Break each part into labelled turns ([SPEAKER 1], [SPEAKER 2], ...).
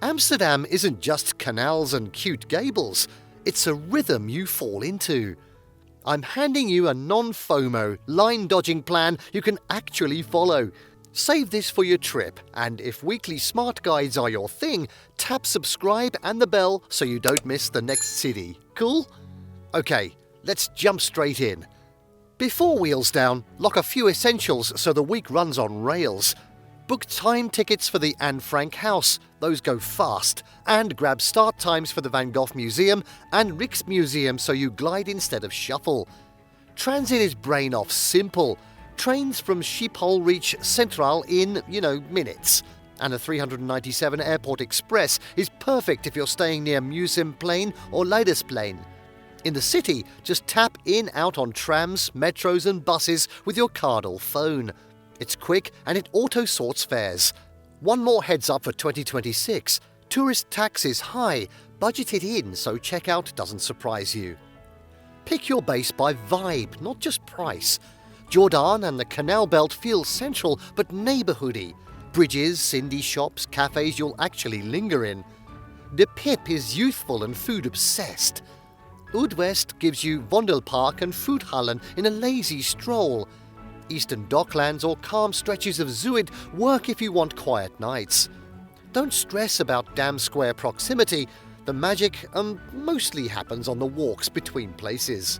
[SPEAKER 1] Amsterdam isn't just canals and cute gables, it's a rhythm you fall into. I'm handing you a non-FOMO, line-dodging plan you can actually follow. Save this for your trip, and if weekly smart guides are your thing, tap subscribe and the bell so you don't miss the next city. Cool? Okay, let's jump straight in. Before wheels down, lock a few essentials so the week runs on rails. Book time tickets for the Anne Frank House, those go fast, and grab start times for the Van Gogh Museum and Rijksmuseum so you glide instead of shuffle. Transit is brain off simple. Trains from Schiphol reach Centraal in, minutes. And a 397 Airport Express is perfect if you're staying near Museumplein or Leidseplein. In the city, just tap in/out on trams, metros and buses with your card or phone. It's quick and it auto-sorts fares. One more heads up for 2026. Tourist tax is high. Budget it in so checkout doesn't surprise you. Pick your base by vibe, not just price. Jordaan and the Canal Belt feel central but neighbourhoody. Bridges, indie shops, cafes you'll actually linger in. De Pip is youthful and food-obsessed. Utwest gives you Vondelpark and Foodhallen in a lazy stroll. Eastern Docklands or calm stretches of Zuid work if you want quiet nights. Don't stress about Dam Square proximity. The magic mostly happens on the walks between places.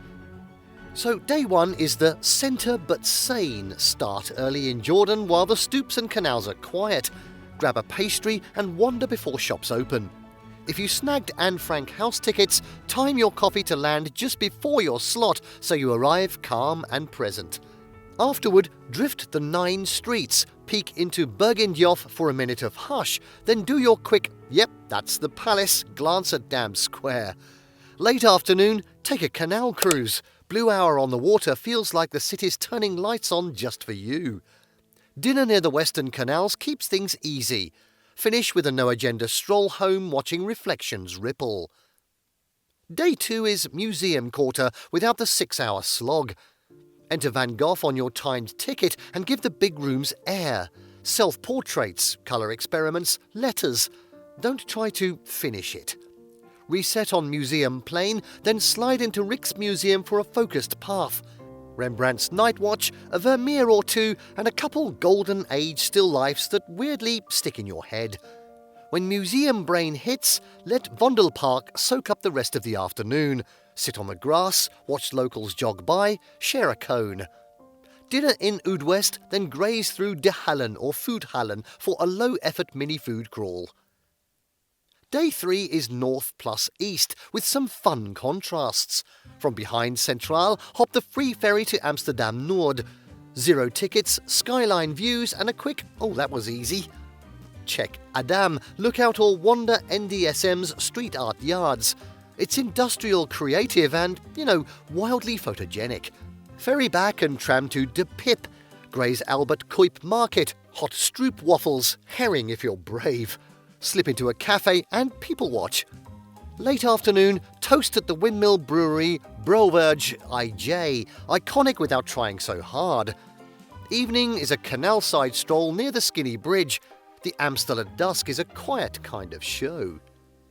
[SPEAKER 1] So day one is the centre but sane. Start early in Jordaan while the stoops and canals are quiet. Grab a pastry and wander before shops open. If you snagged Anne Frank house tickets, time your coffee to land just before your slot so you arrive calm and present. Afterward, drift the 9 streets, peek into Bergendjof for a minute of hush, then do your quick, yep, that's the palace, glance at Dam Square. Late afternoon, take a canal cruise. Blue hour on the water feels like the city's turning lights on just for you. Dinner near the Western Canals keeps things easy. Finish with a no-agenda stroll home watching reflections ripple. Day 2 is museum quarter without the 6-hour slog. Enter Van Gogh on your timed ticket and give the big rooms air. Self-portraits, colour experiments, letters. Don't try to finish it. Reset on Museumplein, then slide into Rijksmuseum for a focused path. Rembrandt's Night Watch, a Vermeer or two, and a couple Golden Age still lifes that weirdly stick in your head. When museum brain hits, let Vondelpark soak up the rest of the afternoon. Sit on the grass, watch locals jog by, share a cone. Dinner in Utwest, then graze through De Hallen or Foodhallen for a low-effort mini-food crawl. Day 3 is north plus east, with some fun contrasts. From behind Centraal, hop the free ferry to Amsterdam Noord. 0 tickets, skyline views, and a quick, oh that was easy. Check Adam, look out or wander NDSM's street art yards. It's industrial, creative, and, wildly photogenic. Ferry back and tram to De Pip. Graze Albert Kuip Market, hot stroop waffles, herring if you're brave. Slip into a cafe and people watch. Late afternoon, toast at the Windmill Brewery, Brouwerge IJ, iconic without trying so hard. Evening is a canal-side stroll near the Skinny Bridge. The Amstel at dusk is a quiet kind of show.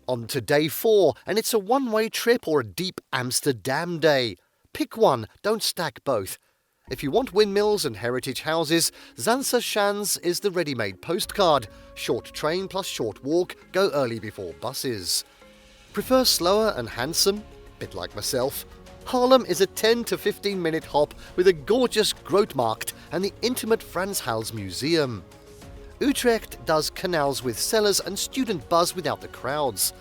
[SPEAKER 1] On to day 4, and it's a one-way trip or a deep Amsterdam day. Pick one, don't stack both. If you want windmills and heritage houses, Zansa Shans is the ready-made postcard. Short train plus short walk, go early before buses. Prefer slower and handsome? Bit like myself. Haarlem is a 10 to 15 minute hop with a gorgeous Grootmarkt and the intimate Frans Hals Museum. Utrecht does canals with cellars and student buzz without the crowds.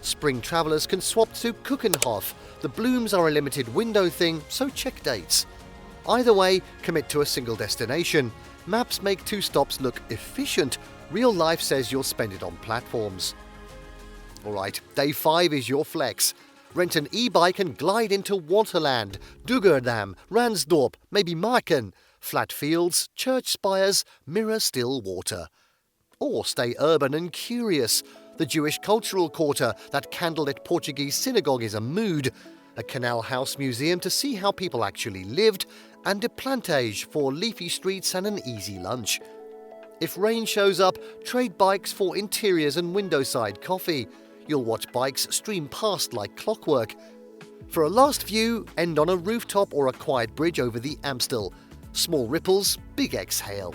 [SPEAKER 1] Spring travellers can swap to Keukenhof. The blooms are a limited window thing, so check dates. Either way, commit to a single destination. Maps make 2 stops look efficient. Real life says you'll spend it on platforms. Alright, day 5 is your flex. Rent an e-bike and glide into Waterland, Dugerdam, Ransdorp, maybe Marken. Flat fields, church spires, mirror still water. Or stay urban and curious. The Jewish Cultural Quarter, that candlelit Portuguese synagogue is a mood. A canal house museum to see how people actually lived, and De Plantage for leafy streets and an easy lunch. If rain shows up, trade bikes for interiors and windowside coffee. You'll watch bikes stream past like clockwork. For a last view, end on a rooftop or a quiet bridge over the Amstel. Small ripples, big exhale.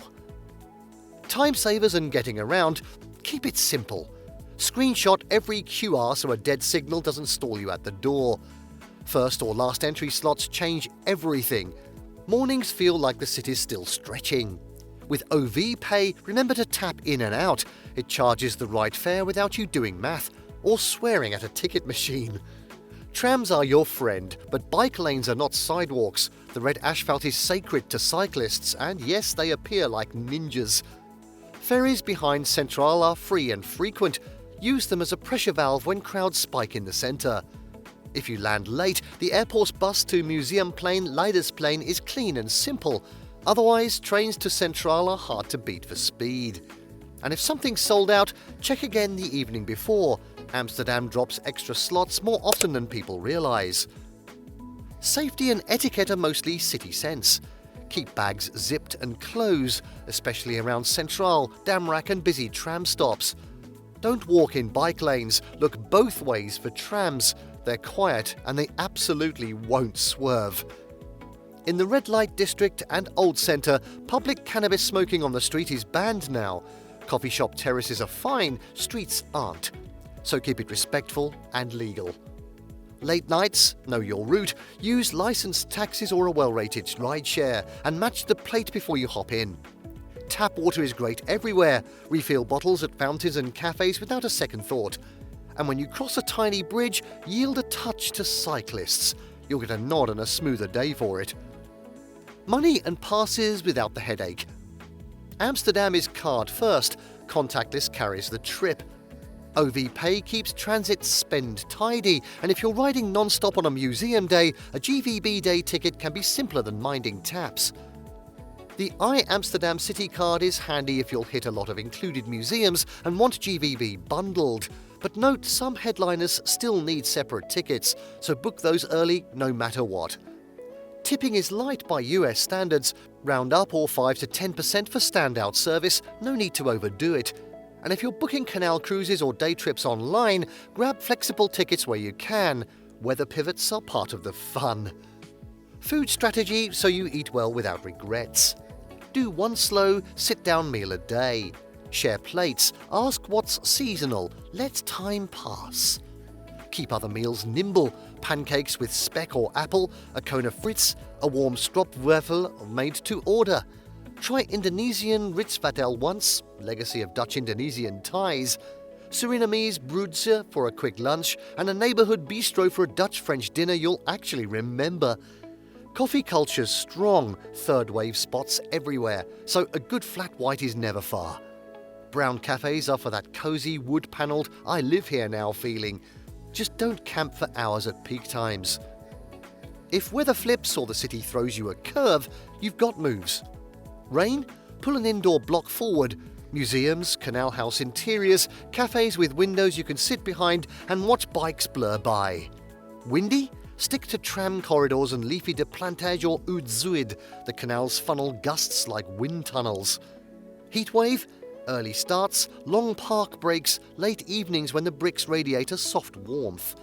[SPEAKER 1] Time savers and getting around, keep it simple. Screenshot every QR so a dead signal doesn't stall you at the door. First or last entry slots change everything. Mornings feel like the city's still stretching. With OV Pay, remember to tap in and out. It charges the right fare without you doing math or swearing at a ticket machine. Trams are your friend, but bike lanes are not sidewalks. The red asphalt is sacred to cyclists, and yes, they appear like ninjas. Ferries behind Central are free and frequent. Use them as a pressure valve when crowds spike in the centre. If you land late, the airport's bus to Museum Plane Leidersplein is clean and simple. Otherwise, trains to Central are hard to beat for speed. And if something's sold out, check again the evening before. Amsterdam drops extra slots more often than people realise. Safety and etiquette are mostly city sense. Keep bags zipped and close, especially around Central, Damrak and busy tram stops. Don't walk in bike lanes, look both ways for trams. They're quiet and they absolutely won't swerve. In the red light district and Old Centre, public cannabis smoking on the street is banned now. Coffee shop terraces are fine, streets aren't. So keep it respectful and legal. Late nights, know your route, use licensed taxis or a well-rated rideshare, and match the plate before you hop in. Tap water is great everywhere. Refill bottles at fountains and cafes without a second thought. And when you cross a tiny bridge, yield a touch to cyclists. You'll get a nod and a smoother day for it. Money and passes without the headache. Amsterdam is card first, contactless carries the trip. OV Pay keeps transit spend tidy, and if you're riding non-stop on a museum day, a GVB day ticket can be simpler than minding taps. The Amsterdam City card is handy if you'll hit a lot of included museums and want GVB bundled. But note, some headliners still need separate tickets, so book those early no matter what. Tipping is light by US standards, round up or 5 to 10% for standout service, no need to overdo it. And if you're booking canal cruises or day trips online, grab flexible tickets where you can. Weather pivots are part of the fun. Food strategy so you eat well without regrets. Do one slow, sit-down meal a day. Share plates, ask what's seasonal, let time pass. Keep other meals nimble, pancakes with speck or apple, a cone of frites, a warm stroopwafel made to order. Try Indonesian Ritzvatel once, legacy of Dutch-Indonesian ties, Surinamese broodse for a quick lunch, and a neighbourhood bistro for a Dutch-French dinner you'll actually remember. Coffee culture's strong, third-wave spots everywhere, so a good flat white is never far. Brown cafes are for that cosy, wood-panelled, I live here now feeling. Just don't camp for hours at peak times. If weather flips or the city throws you a curve, you've got moves. Rain? Pull an indoor block forward. Museums, canal house interiors, cafes with windows you can sit behind and watch bikes blur by. Windy? Stick to tram corridors and leafy de plantage or oud zuid. The canals funnel gusts like wind tunnels. Heatwave? Early starts, long park breaks, late evenings when the bricks radiate a soft warmth.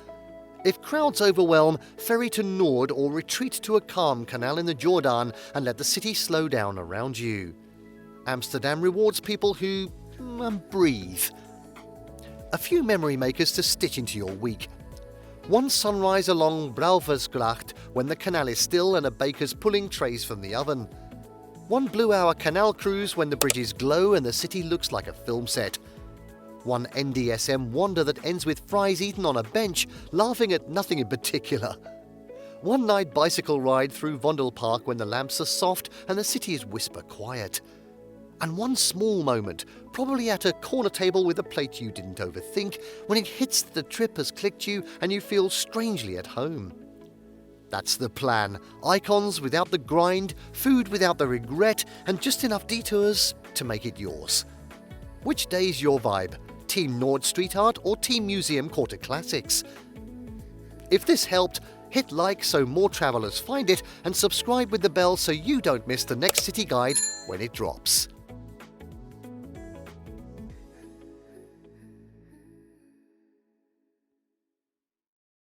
[SPEAKER 1] If crowds overwhelm, ferry to Noord or retreat to a calm canal in the Jordaan and let the city slow down around you. Amsterdam rewards people who breathe. A few memory makers to stitch into your week. One sunrise along Brouwersgracht when the canal is still and a baker's pulling trays from the oven. One blue-hour canal cruise when the bridges glow and the city looks like a film set. One NDSM wander that ends with fries eaten on a bench, laughing at nothing in particular. One night bicycle ride through Vondelpark when the lamps are soft and the city is whisper quiet. And one small moment, probably at a corner table with a plate you didn't overthink, when it hits that the trip has clicked you and you feel strangely at home. That's the plan. Icons without the grind, food without the regret, and just enough detours to make it yours. Which day's your vibe? Team Nord Street Art or Team Museum Quarter Classics? If this helped, hit like so more travellers find it and subscribe with the bell so you don't miss the next city guide when it drops.